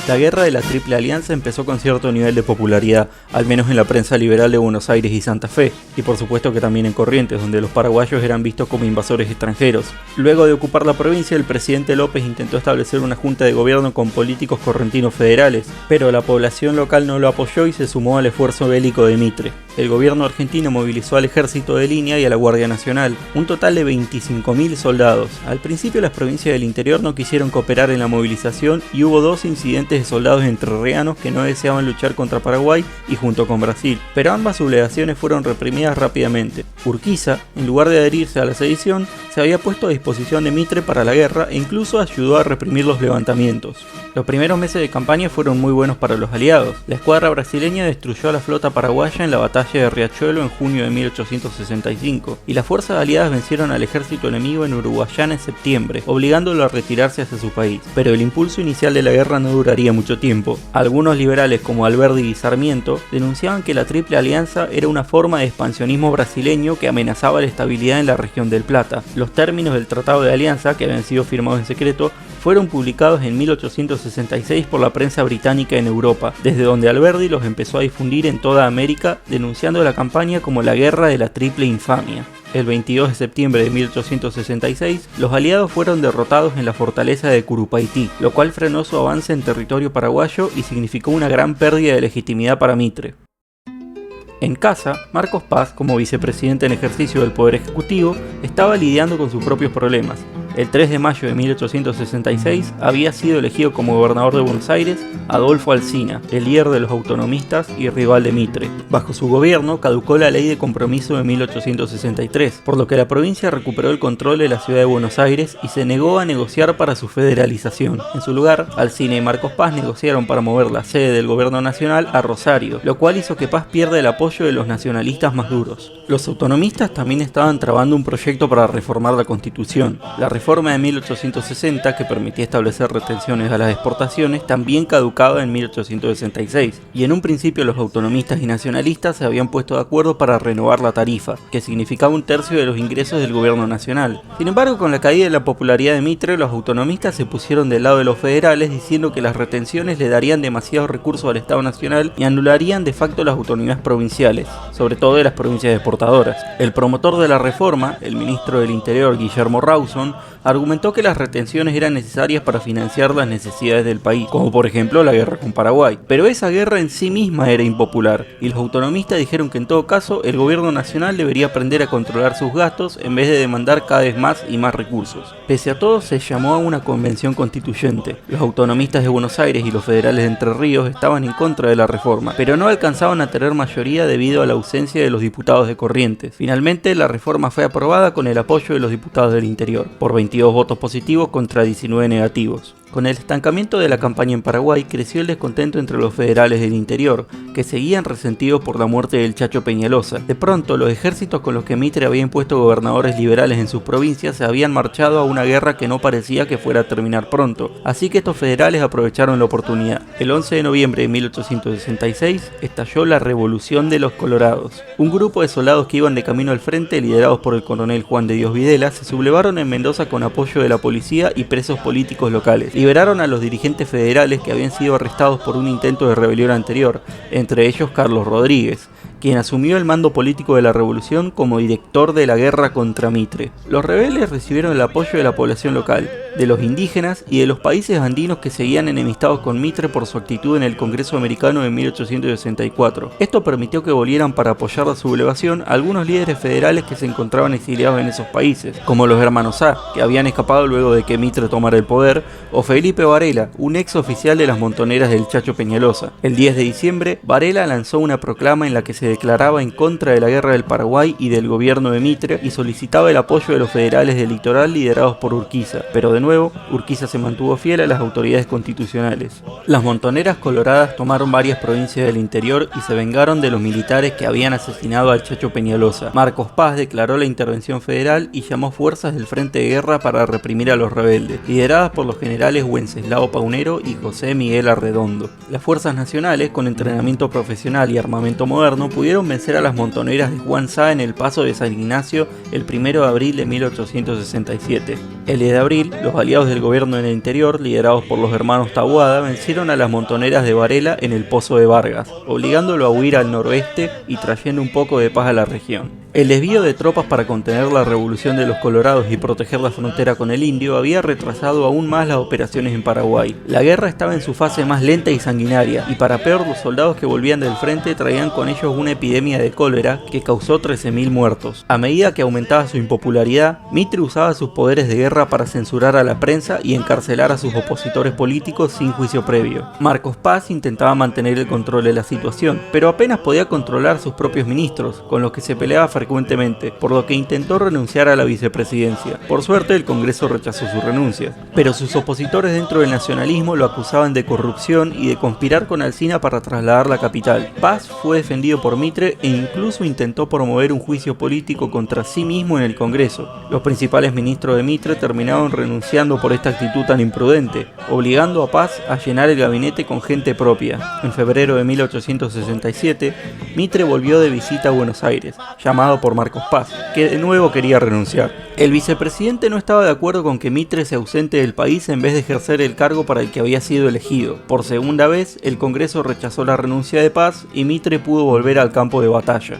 La guerra de la Triple Alianza empezó con cierto nivel de popularidad, al menos en la prensa liberal de Buenos Aires y Santa Fe, y por supuesto que también en Corrientes, donde los paraguayos eran vistos como invasores extranjeros. Luego de ocupar la provincia, el presidente López intentó establecer una junta de gobierno con políticos correntinos federales, pero la población local no lo apoyó y se sumó al esfuerzo bélico de Mitre. El gobierno argentino movilizó al ejército de línea y a la Guardia Nacional, un total de 25.000 soldados. Al principio las provincias del interior no quisieron cooperar en la movilización y hubo 2 incidentes de soldados entrerrianos que no deseaban luchar contra Paraguay y junto con Brasil, pero ambas sublevaciones fueron reprimidas rápidamente. Urquiza, en lugar de adherirse a la sedición, se había puesto a disposición de Mitre para la guerra e incluso ayudó a reprimir los levantamientos. Los primeros meses de campaña fueron muy buenos para los aliados. La escuadra brasileña destruyó a la flota paraguaya en la batalla de Riachuelo en junio de 1865, y las fuerzas aliadas vencieron al ejército enemigo en Uruguayana en septiembre, obligándolo a retirarse hacia su país. Pero el impulso inicial de la guerra no duraría mucho tiempo. Algunos liberales como Alberdi y Sarmiento denunciaban que la Triple Alianza era una forma de expansionismo brasileño que amenazaba la estabilidad en la región del Plata. Los términos del Tratado de Alianza, que habían sido firmados en secreto, fueron publicados en 1866 por la prensa británica en Europa, desde donde Alberdi los empezó a difundir en toda América, denunciando la campaña como la Guerra de la Triple Infamia. El 22 de septiembre de 1866, los aliados fueron derrotados en la fortaleza de Curupaití, lo cual frenó su avance en territorio paraguayo y significó una gran pérdida de legitimidad para Mitre. En casa, Marcos Paz, como vicepresidente en ejercicio del Poder Ejecutivo, estaba lidiando con sus propios problemas. El 3 de mayo de 1866 había sido elegido como gobernador de Buenos Aires Adolfo Alsina, el líder de los autonomistas y rival de Mitre. Bajo su gobierno caducó la Ley de Compromiso de 1863, por lo que la provincia recuperó el control de la ciudad de Buenos Aires y se negó a negociar para su federalización. En su lugar, Alsina y Marcos Paz negociaron para mover la sede del gobierno nacional a Rosario, lo cual hizo que Paz pierda el apoyo de los nacionalistas más duros. Los autonomistas también estaban trabando un proyecto para reformar la Constitución. La reforma de 1860, que permitía establecer retenciones a las exportaciones, también caducaba en 1866, y en un principio los autonomistas y nacionalistas se habían puesto de acuerdo para renovar la tarifa, que significaba 1/3 de los ingresos del gobierno nacional. Sin embargo, con la caída de la popularidad de Mitre, los autonomistas se pusieron del lado de los federales diciendo que las retenciones le darían demasiados recursos al Estado Nacional y anularían de facto las autonomías provinciales, sobre todo de las provincias exportadoras. El promotor de la reforma, el ministro del Interior Guillermo Rawson, argumentó que las retenciones eran necesarias para financiar las necesidades del país, como por ejemplo la guerra con Paraguay. Pero esa guerra en sí misma era impopular, y los autonomistas dijeron que en todo caso el gobierno nacional debería aprender a controlar sus gastos en vez de demandar cada vez más y más recursos. Pese a todo, se llamó a una convención constituyente. Los autonomistas de Buenos Aires y los federales de Entre Ríos estaban en contra de la reforma, pero no alcanzaban a tener mayoría debido a la ausencia de los diputados de Corrientes. Finalmente, la reforma fue aprobada con el apoyo de los diputados del Interior, por 22 votos positivos contra 19 negativos. Con el estancamiento de la campaña en Paraguay, creció el descontento entre los federales del interior, que seguían resentidos por la muerte del Chacho Peñalosa. De pronto, los ejércitos con los que Mitre había impuesto gobernadores liberales en sus provincias se habían marchado a una guerra que no parecía que fuera a terminar pronto, así que estos federales aprovecharon la oportunidad. El 11 de noviembre de 1866 estalló la Revolución de los Colorados. Un grupo de soldados que iban de camino al frente, liderados por el coronel Juan de Dios Videla, se sublevaron en Mendoza con apoyo de la policía y presos políticos locales. Liberaron a los dirigentes federales que habían sido arrestados por un intento de rebelión anterior, entre ellos Carlos Rodríguez, quien asumió el mando político de la revolución como director de la guerra contra Mitre. Los rebeldes recibieron el apoyo de la población local, de los indígenas y de los países andinos que seguían enemistados con Mitre por su actitud en el Congreso Americano de 1864. Esto permitió que volvieran para apoyar la sublevación algunos líderes federales que se encontraban exiliados en esos países, como los hermanos Sá, que habían escapado luego de que Mitre tomara el poder, o Felipe Varela, un ex oficial de las montoneras del Chacho Peñalosa. El 10 de diciembre, Varela lanzó una proclama en la que se declaraba en contra de la guerra del Paraguay y del gobierno de Mitre y solicitaba el apoyo de los federales del litoral liderados por Urquiza, pero de nuevo, Urquiza se mantuvo fiel a las autoridades constitucionales. Las montoneras coloradas tomaron varias provincias del interior y se vengaron de los militares que habían asesinado al Chacho Peñalosa. Marcos Paz declaró la intervención federal y llamó fuerzas del Frente de Guerra para reprimir a los rebeldes, lideradas por los generales Wenceslao Paunero y José Miguel Arredondo. Las fuerzas nacionales, con entrenamiento profesional y armamento moderno, pudieron vencer a las montoneras de Juan Sá en el paso de San Ignacio el 1 de abril de 1867. El 10 de abril, los los aliados del gobierno en el interior, liderados por los hermanos Taboada, vencieron a las montoneras de Varela en el Pozo de Vargas, obligándolo a huir al noroeste y trayendo un poco de paz a la región. El desvío de tropas para contener la revolución de los colorados y proteger la frontera con el indio había retrasado aún más las operaciones en Paraguay. La guerra estaba en su fase más lenta y sanguinaria, y para peor, los soldados que volvían del frente traían con ellos una epidemia de cólera que causó 13.000 muertos. A medida que aumentaba su impopularidad, Mitre usaba sus poderes de guerra para censurar a la prensa y encarcelar a sus opositores políticos sin juicio previo. Marcos Paz intentaba mantener el control de la situación, pero apenas podía controlar sus propios ministros, con los que se peleaba frecuentemente, por lo que intentó renunciar a la vicepresidencia. Por suerte, el Congreso rechazó su renuncia, pero sus opositores dentro del nacionalismo lo acusaban de corrupción y de conspirar con Alsina para trasladar la capital. Paz fue defendido por Mitre e incluso intentó promover un juicio político contra sí mismo en el Congreso. Los principales ministros de Mitre terminaron renunciando por esta actitud tan imprudente, obligando a Paz a llenar el gabinete con gente propia. En febrero de 1867, Mitre volvió de visita a Buenos Aires, llamado por Marcos Paz, que de nuevo quería renunciar. El vicepresidente no estaba de acuerdo con que Mitre se ausente del país en vez de ejercer el cargo para el que había sido elegido. Por segunda vez, el Congreso rechazó la renuncia de Paz y Mitre pudo volver al campo de batalla.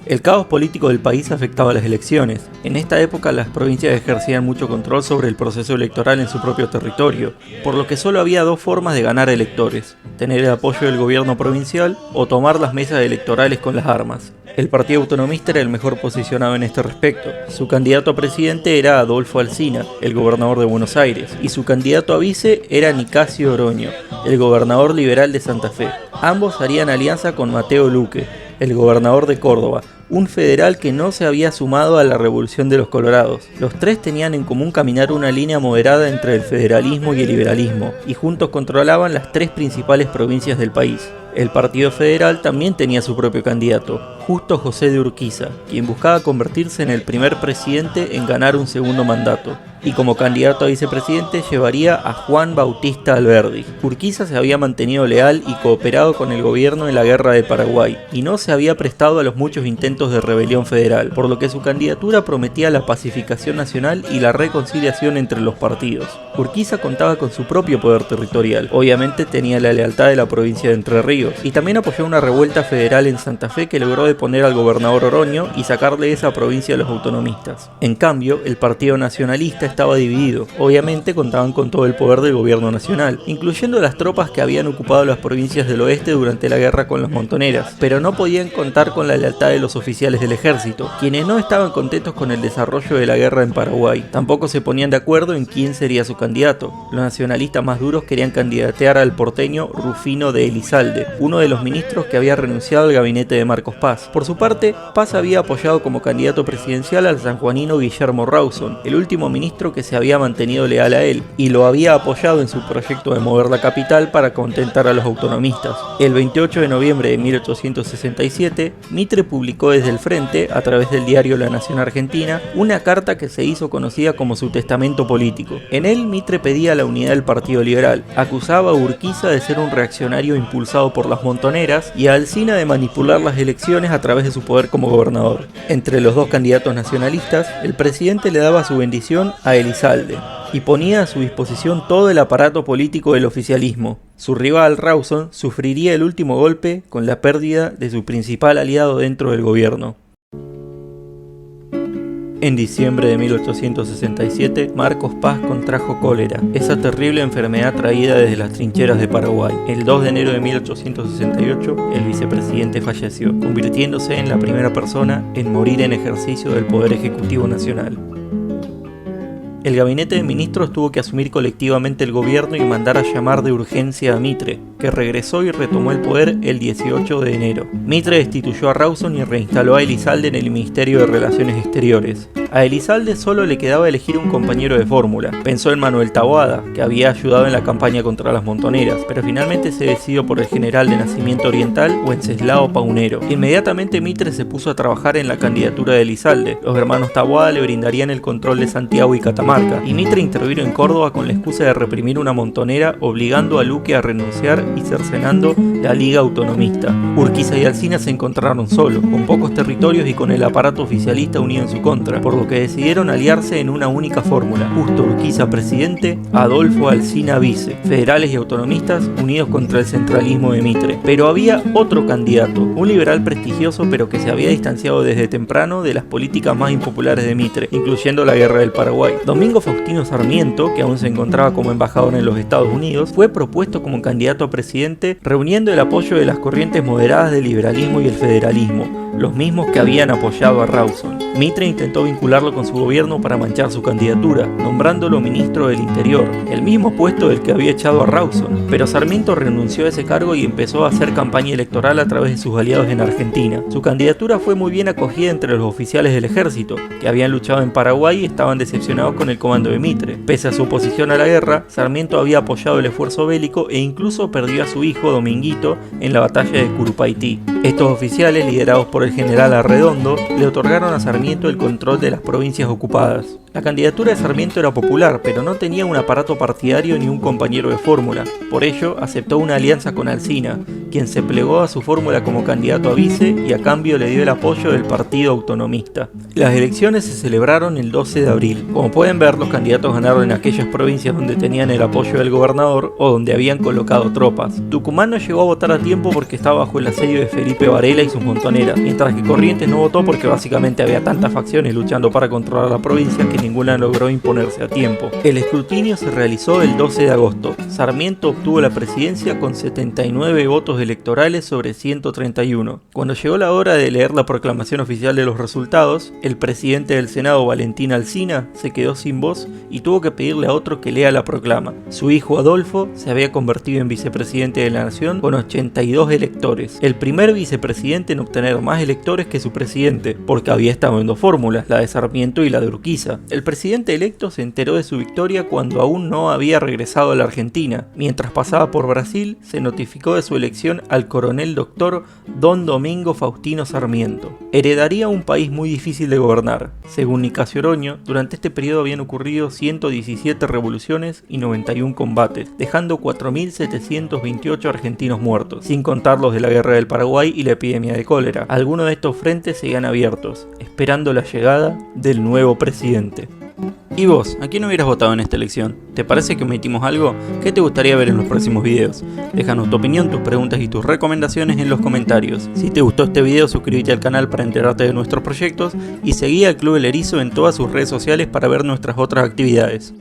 El caos político del país afectaba las elecciones. En esta época las provincias ejercían mucho control sobre el proceso electoral en su propio territorio, por lo que solo había dos formas de ganar electores: tener el apoyo del gobierno provincial o tomar las mesas electorales con las armas. El Partido Autonomista era el mejor posicionado en este respecto. Su candidato a presidente era Adolfo Alsina, el gobernador de Buenos Aires, y su candidato a vice era Nicasio Oroño, el gobernador liberal de Santa Fe. Ambos harían alianza con Mateo Luque, el gobernador de Córdoba, un federal que no se había sumado a la revolución de los colorados. Los tres tenían en común caminar una línea moderada entre el federalismo y el liberalismo, y juntos controlaban las tres principales provincias del país. El Partido Federal también tenía su propio candidato, Justo José de Urquiza, quien buscaba convertirse en el primer presidente en ganar un segundo mandato, y como candidato a vicepresidente llevaría a Juan Bautista Alberdi. Urquiza se había mantenido leal y cooperado con el gobierno en la guerra de Paraguay, y no se había prestado a los muchos intentos de rebelión federal, por lo que su candidatura prometía la pacificación nacional y la reconciliación entre los partidos. Urquiza contaba con su propio poder territorial, obviamente tenía la lealtad de la provincia de Entre Ríos, y también apoyó una revuelta federal en Santa Fe que logró deponer al gobernador Oroño y sacarle esa provincia a los autonomistas. En cambio, el Partido Nacionalista estaba dividido. Obviamente contaban con todo el poder del gobierno nacional, incluyendo las tropas que habían ocupado las provincias del oeste durante la guerra con las montoneras, pero no podían contar con la lealtad de los oficiales del ejército, quienes no estaban contentos con el desarrollo de la guerra en Paraguay. Tampoco se ponían de acuerdo en quién sería su candidato. Los nacionalistas más duros querían candidatear al porteño Rufino de Elizalde, uno de los ministros que había renunciado al gabinete de Marcos Paz. Por su parte, Paz había apoyado como candidato presidencial al sanjuanino Guillermo Rawson, el último ministro que se había mantenido leal a él, y lo había apoyado en su proyecto de mover la capital para contentar a los autonomistas. El 28 de noviembre de 1867, Mitre publicó desde el frente, a través del diario La Nación Argentina, una carta que se hizo conocida como su testamento político. En él, Mitre pedía la unidad del Partido Liberal, acusaba a Urquiza de ser un reaccionario impulsado por las montoneras y a Alsina de manipular las elecciones a través de su poder como gobernador. Entre los dos candidatos nacionalistas, el presidente le daba su bendición a Elizalde y ponía a su disposición todo el aparato político del oficialismo. Su rival, Rawson, sufriría el último golpe con la pérdida de su principal aliado dentro del gobierno. En diciembre de 1867, Marcos Paz contrajo cólera, esa terrible enfermedad traída desde las trincheras de Paraguay. El 2 de enero de 1868, el vicepresidente falleció, convirtiéndose en la primera persona en morir en ejercicio del Poder Ejecutivo Nacional. El gabinete de ministros tuvo que asumir colectivamente el gobierno y mandar a llamar de urgencia a Mitre, que regresó y retomó el poder el 18 de enero. Mitre destituyó a Rawson y reinstaló a Elizalde en el Ministerio de Relaciones Exteriores. A Elizalde solo le quedaba elegir un compañero de fórmula. Pensó en Manuel Taboada, que había ayudado en la campaña contra las montoneras, pero finalmente se decidió por el general de nacimiento oriental Wenceslao Paunero. Inmediatamente Mitre se puso a trabajar en la candidatura de Elizalde. Los hermanos Taboada le brindarían el control de Santiago y Catamarca, y Mitre intervino en Córdoba con la excusa de reprimir una montonera, obligando a Luque a renunciar y cercenando la Liga Autonomista. Urquiza y Alsina se encontraron solos, con pocos territorios y con el aparato oficialista unido en su contra, por lo que decidieron aliarse en una única fórmula: Justo Urquiza presidente, Adolfo Alsina vice, federales y autonomistas unidos contra el centralismo de Mitre. Pero había otro candidato, un liberal prestigioso pero que se había distanciado desde temprano de las políticas más impopulares de Mitre, incluyendo la Guerra del Paraguay. Domingo Faustino Sarmiento, que aún se encontraba como embajador en los Estados Unidos, fue propuesto como candidato a presidente, reuniendo el apoyo de las corrientes moderadas del liberalismo y el federalismo, los mismos que habían apoyado a Rawson. Mitre intentó vincularlo con su gobierno para manchar su candidatura, nombrándolo ministro del Interior, el mismo puesto del que había echado a Rawson, pero Sarmiento renunció a ese cargo y empezó a hacer campaña electoral a través de sus aliados en Argentina. Su candidatura fue muy bien acogida entre los oficiales del ejército, que habían luchado en Paraguay y estaban decepcionados con el comando de Mitre. Pese a su oposición a la guerra, Sarmiento había apoyado el esfuerzo bélico e incluso perdió a su hijo Dominguito en la batalla de Curupaytí. Estos oficiales, liderados por el general Arredondo, le otorgaron a Sarmiento el control de las provincias ocupadas. La candidatura de Sarmiento era popular, pero no tenía un aparato partidario ni un compañero de fórmula. Por ello, aceptó una alianza con Alsina, quien se plegó a su fórmula como candidato a vice y a cambio le dio el apoyo del Partido Autonomista. Las elecciones se celebraron el 12 de abril. Como pueden ver, los candidatos ganaron en aquellas provincias donde tenían el apoyo del gobernador o donde habían colocado tropas. Tucumán no llegó a votar a tiempo porque estaba bajo el asedio de Felipe Varela y sus montoneras, mientras que Corrientes no votó porque básicamente había tantas facciones luchando para controlar la provincia que ninguna logró imponerse a tiempo. El escrutinio se realizó el 12 de agosto. Sarmiento obtuvo la presidencia con 79 votos electorales sobre 131. Cuando llegó la hora de leer la proclamación oficial de los resultados, el presidente del Senado, Valentín Alsina, se quedó sin voz y tuvo que pedirle a otro que lea la proclama. Su hijo Adolfo se había convertido en vicepresidente de la nación con 82 electores, el primer vicepresidente en obtener más electores que su presidente, porque había estado en dos fórmulas, la de Sarmiento y la de Urquiza. El presidente electo se enteró de su victoria cuando aún no había regresado a la Argentina. Mientras pasaba por Brasil, se notificó de su elección al coronel doctor Don Domingo Faustino Sarmiento. Heredaría un país muy difícil de gobernar. Según Nicasio Oroño, durante este periodo habían ocurrido 117 revoluciones y 91 combates, dejando 4.728 argentinos muertos, sin contar los de la Guerra del Paraguay y la epidemia de cólera. Algunos de estos frentes seguían abiertos, esperando la llegada del nuevo presidente. ¿Y vos? ¿A quién hubieras votado en esta elección? ¿Te parece que omitimos algo? ¿Qué te gustaría ver en los próximos videos? Déjanos tu opinión, tus preguntas y tus recomendaciones en los comentarios. Si te gustó este video, suscríbete al canal para enterarte de nuestros proyectos y seguí al Club El Erizo en todas sus redes sociales para ver nuestras otras actividades.